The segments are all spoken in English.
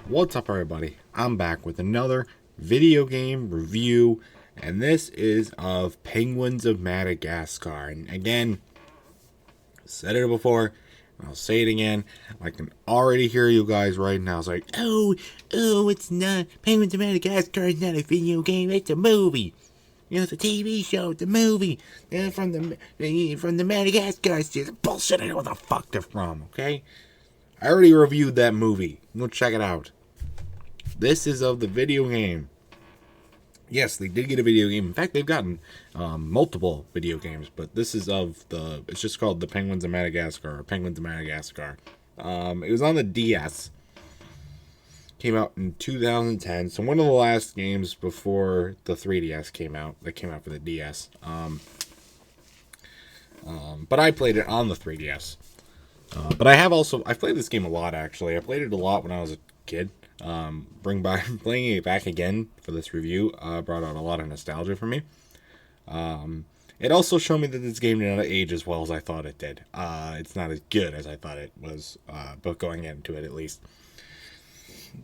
What's up, everybody? I'm back with another video game review, and this is of Penguins of Madagascar. And again, said it before, and I'll say it again. I can already hear you guys right now. It's like, oh, it's not Penguins of Madagascar. It's not a video game. It's a movie. You know, it's a TV show. It's a movie. They're from the Madagascar. It's just bullshit. I know where the fuck they're from. Okay, I already reviewed that movie. Go check it out. This is of the video game. Yes, they did get a video game. In fact, they've gotten multiple video games, but this is of the. It's just called the Penguins of Madagascar or Penguins of Madagascar. It was on the DS. Came out in 2010. So one of the last games before the 3DS came out. That came out for the DS. But I played it on the 3DS. But I've played this game a lot actually. I played it a lot when I was a kid. Playing it back again for this review brought out a lot of nostalgia for me. It also showed me that this game did not age as well as I thought it did. It's not as good as I thought it was, but going into it at least.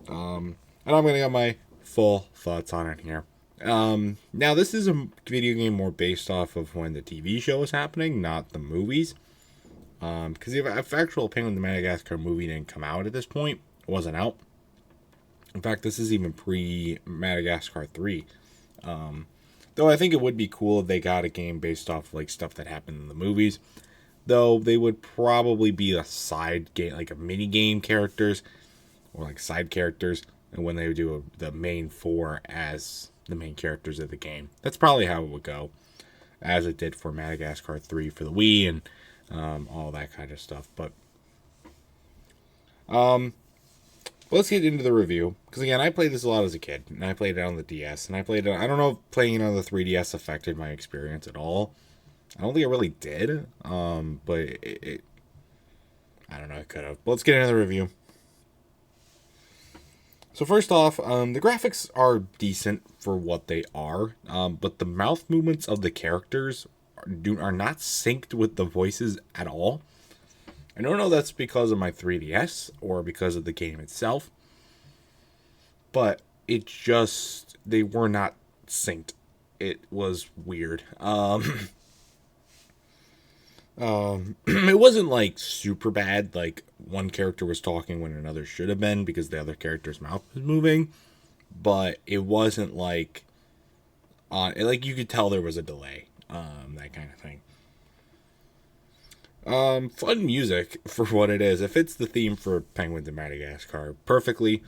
And I'm gonna get my full thoughts on it here. Now this is a video game more based off of when the TV show was happening, not the movies. Because if actual Penguin of Madagascar movie didn't come out at this point, it wasn't out. In fact, this is even pre-Madagascar 3. Though I think it would be cool if they got a game based off like stuff that happened in the movies. Though they would probably be a side game, like a mini game characters, or like side characters, and when they would do the main four as the main characters of the game. That's probably how it would go, as it did for Madagascar 3 for the Wii and all that kind of stuff. But let's get into the review, because again, I played this a lot as a kid, and I played it on the DS, and I don't know if playing it on the 3DS affected my experience at all. I don't think it really did, but I don't know, it could have. But let's get into the review. So first off, the graphics are decent for what they are, but the mouth movements of the characters are not synced with the voices at all. I don't know if that's because of my 3DS or because of the game itself, but they were not synced. It was weird. It wasn't like super bad, like one character was talking when another should have been because the other character's mouth was moving, but it wasn't like like you could tell there was a delay, that kind of thing. Fun music for what it is. It fits the theme for Penguins of Madagascar perfectly.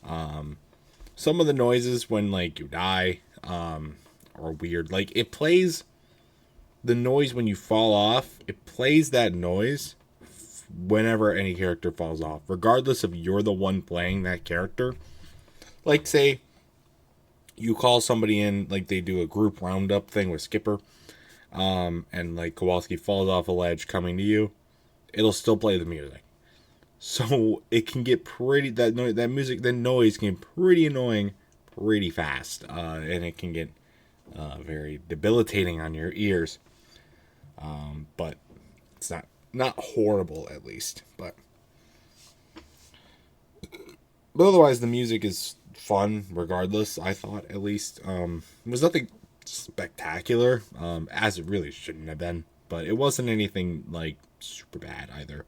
Some of the noises when like you die, are weird. Like it plays the noise when you fall off. It plays that noise whenever any character falls off, regardless if you're the one playing that character. Like say you call somebody in, like they do a group roundup thing with Skipper. And like Kowalski falls off a ledge coming to you, it'll still play the music. So it can get that noise can get pretty annoying pretty fast, and it can get very debilitating on your ears. But it's not horrible, at least. But otherwise, the music is fun regardless. I thought, at least, it was nothing spectacular, as it really shouldn't have been, but it wasn't anything like super bad either.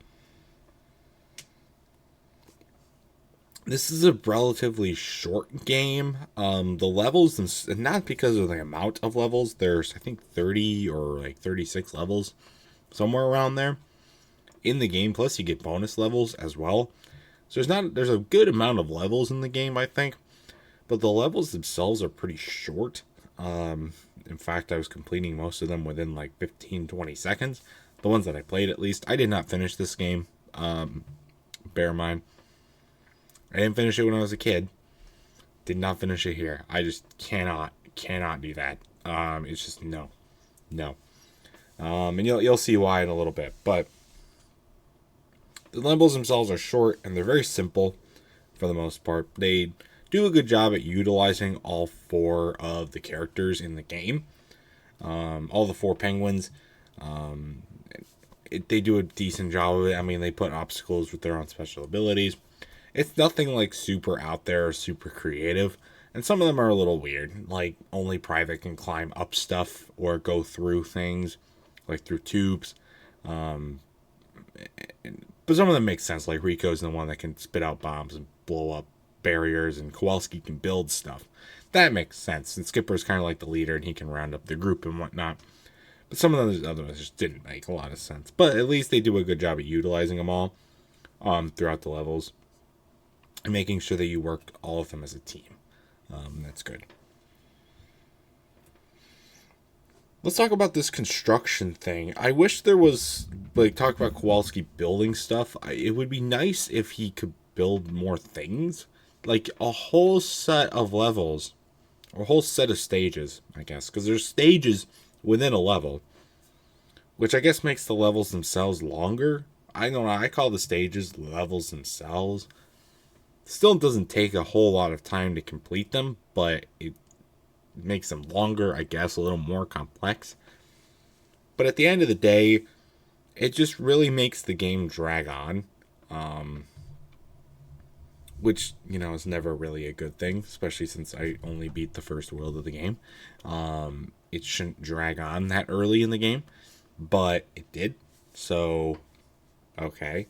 This is a relatively short game. The levels, not because of the amount of levels, there's I think 30 or like 36 levels, somewhere around there in the game, plus you get bonus levels as well. So there's a good amount of levels in the game, I think, but the levels themselves are pretty short. In fact, I was completing most of them within like 15-20 seconds. The ones that I played, at least. I did not finish this game. Bear in mind, I didn't finish it when I was a kid. Did not finish it here. I just cannot do that. It's just no. And you'll see why in a little bit. But the levels themselves are short and they're very simple for the most part. They do a good job at utilizing all four of the characters in the game. All the four penguins. They do a decent job of it. I mean, they put obstacles with their own special abilities. It's nothing like super out there or super creative. And some of them are a little weird, like only Private can climb up stuff or go through things, like through tubes. Um, but some of them make sense, like Rico's the one that can spit out bombs and blow up barriers, and Kowalski can build stuff. That makes sense. And Skipper's kind of like the leader, and he can round up the group and whatnot. But some of those other ones just didn't make a lot of sense. But at least they do a good job at utilizing them all throughout the levels and making sure that you work all of them as a team. That's good. Let's talk about this construction thing. I wish there was, like, talk about Kowalski building stuff. It would be nice if he could build more things. Like a whole set of levels, or a whole set of stages, I guess. Because there's stages within a level, which I guess makes the levels themselves longer. I don't know, I call the stages levels themselves. Still doesn't take a whole lot of time to complete them, but it makes them longer, I guess, a little more complex. But at the end of the day, it just really makes the game drag on. Which, you know, is never really a good thing, especially since I only beat the first world of the game. It shouldn't drag on that early in the game, but it did. So, okay.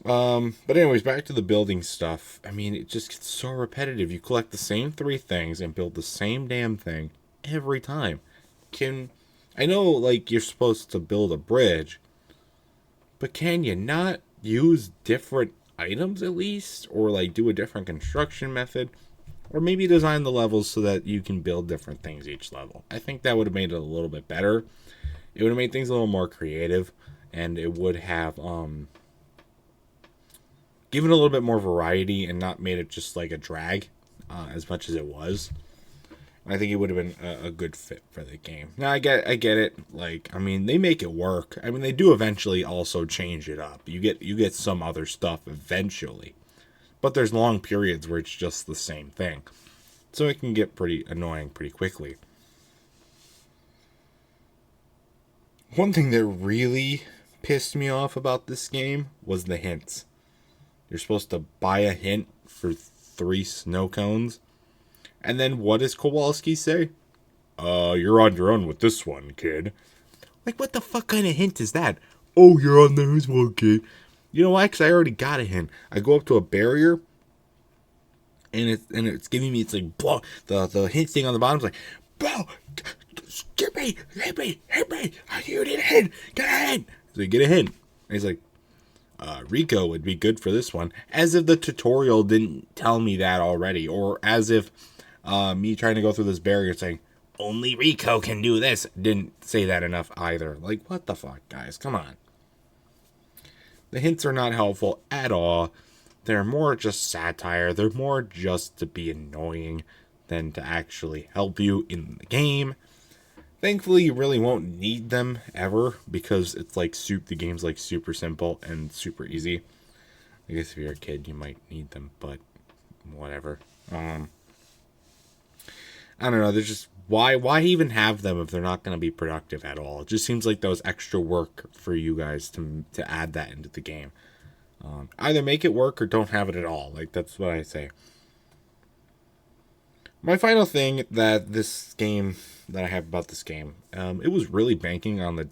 But anyways, back to the building stuff. I mean, it just gets so repetitive. You collect the same three things and build the same damn thing every time. I know, like, you're supposed to build a bridge, but can you not use different items at least? Or, like, do a different construction method? Or maybe design the levels so that you can build different things each level. I think that would have made it a little bit better. It would have made things a little more creative, and it would have, given a little bit more variety and not made it just like a drag as much as it was. I think it would have been a good fit for the game. Now I get it. Like, I mean, they make it work. I mean, they do eventually also change it up. You get some other stuff eventually, but there's long periods where it's just the same thing, so it can get pretty annoying pretty quickly. One thing that really pissed me off about this game was the hints. You're supposed to buy a hint for 3 snow cones. And then what does Kowalski say? You're on your own with this one, kid. Like, what the fuck kind of hint is that? Oh, you're on this one, kid. You know why? Because I already got a hint. I go up to a barrier, and it's giving me, it's like, blah. The hint thing on the bottom is like, bro, get me, hit me. You need a hint. Get a hint. So you get a hint. And he's like, Rico would be good for this one. As if the tutorial didn't tell me that already. Or as if me trying to go through this barrier saying, only Rico can do this, didn't say that enough either. Like, what the fuck, guys? Come on. The hints are not helpful at all. They're more just satire. They're more just to be annoying than to actually help you in the game. Thankfully, you really won't need them ever because it's like the game's like super simple and super easy. I guess if you're a kid, you might need them, but whatever. I don't know. There's just why even have them if they're not going to be productive at all? It just seems like that was extra work for you guys to add that into the game. Either make it work or don't have it at all. Like, that's what I say. My final thing that I have about this game, it was really banking on the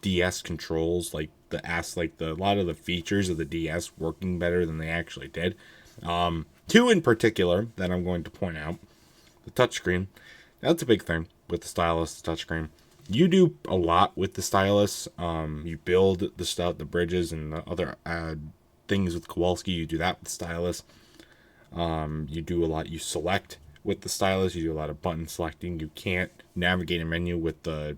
DS controls, like a lot of the features of the DS working better than they actually did. Two in particular that I'm going to point out: the touchscreen. That's a big thing with the stylus, the touchscreen. You do a lot with the stylus. You build the stuff, the bridges, and the other things with Kowalski. You do that with the stylus. You do a lot. You select with the stylus. You do a lot of button selecting. You can't navigate a menu with the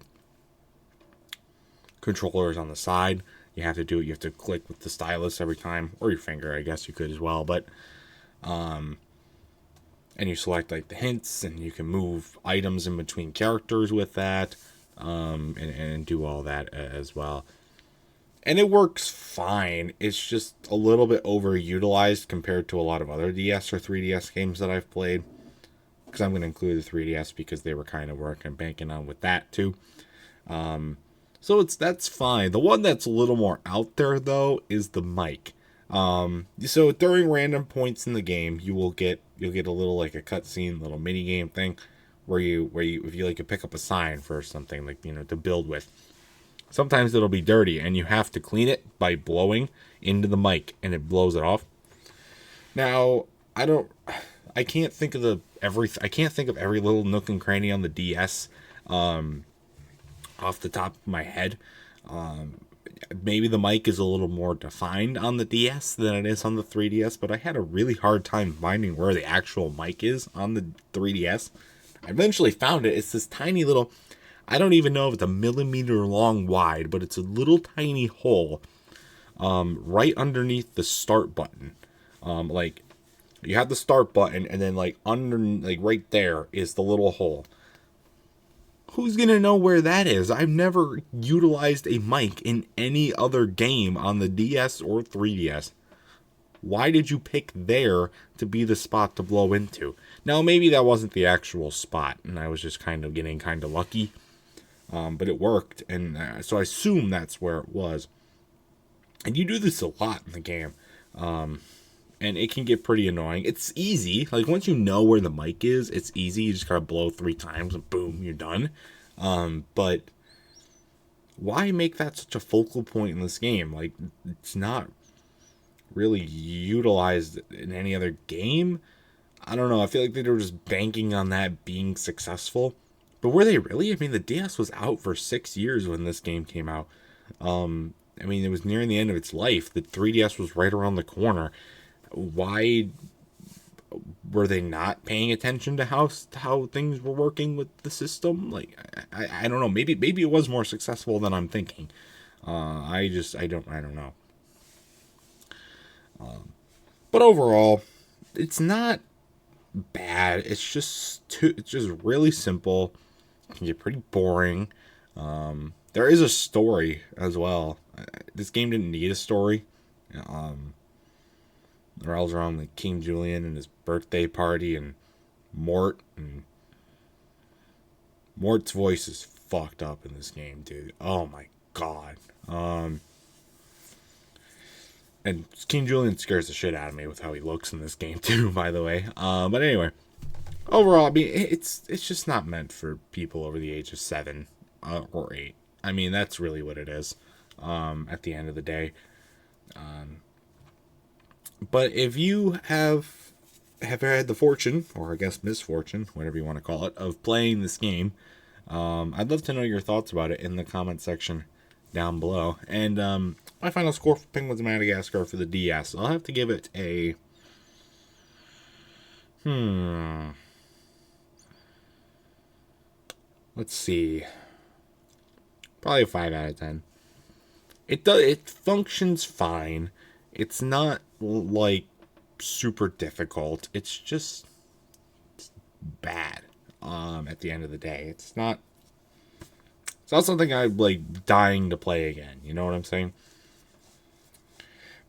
controllers on the side. You have to click with the stylus every time, or your finger, I guess you could as well. But and you select like the hints, and you can move items in between characters with that, and do all that as well. And it works fine. It's just a little bit overutilized compared to a lot of other DS or 3DS games that I've played. Because I'm going to include the 3DS because they were kind of working, banking on with that too. So that's fine. The one that's a little more out there though is the mic. So during random points in the game, you'll get a little like a cutscene, little mini game thing, where you if you like you pick up a sign for something like to build with. Sometimes it'll be dirty, and you have to clean it by blowing into the mic, and it blows it off. Now I can't think of I can't think of every little nook and cranny on the DS off the top of my head. Maybe the mic is a little more defined on the DS than it is on the 3DS, but I had a really hard time finding where the actual mic is on the 3DS. I eventually found it. It's this tiny little, I don't even know if it's a millimeter long wide, but it's a little tiny hole right underneath the start button. Like you have the start button, and then like right there is the little hole. Who's gonna know where that is? I've never utilized a mic in any other game on the DS or 3DS. Why did you pick there to be the spot to blow into? Now, maybe that wasn't the actual spot, and I was just kind of getting kind of lucky. But it worked, and so I assume that's where it was. And you do this a lot in the game. And it can get pretty annoying. It's easy. Like, once you know where the mic is, it's easy. You just gotta blow 3 times and boom, you're done. But why make that such a focal point in this game? Like, it's not really utilized in any other game. I don't know. I feel like they were just banking on that being successful. But were they really? I mean, the DS was out for 6 years when this game came out. I mean, it was nearing the end of its life. The 3DS was right around the corner. Why were they not paying attention to how things were working with the system? Like, I don't know. Maybe it was more successful than I'm thinking. I don't know. But overall, it's not bad. It's just really simple. It can get pretty boring. There is a story as well. This game didn't need a story. It revolves around like King Julian and his birthday party and Mort. And Mort's voice is fucked up in this game, dude. Oh my god. And King Julian scares the shit out of me with how he looks in this game too, by the way. But anyway, overall, I mean, it's just not meant for people over the age of 7 or 8. I mean, that's really what it is. At the end of the day. But if you have had the fortune, or I guess misfortune, whatever you want to call it, of playing this game, I'd love to know your thoughts about it in the comment section down below. And my final score for Penguins of Madagascar for the DS, I'll have to give it a let's see, probably a 5 out of 10. It functions fine. It's not like super difficult. It's just bad. At the end of the day, it's not something I'm like dying to play again. You know what I'm saying?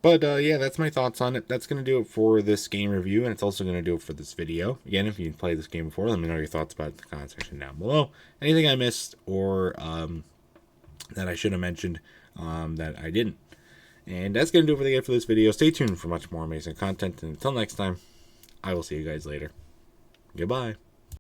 But yeah, that's my thoughts on it. That's gonna do it for this game review, and it's also gonna do it for this video. Again, if you played this game before, let me know your thoughts about it in the comment section down below. Anything I missed or that I should have mentioned that I didn't. And that's going to do it for this video. Stay tuned for much more amazing content. And until next time, I will see you guys later. Goodbye.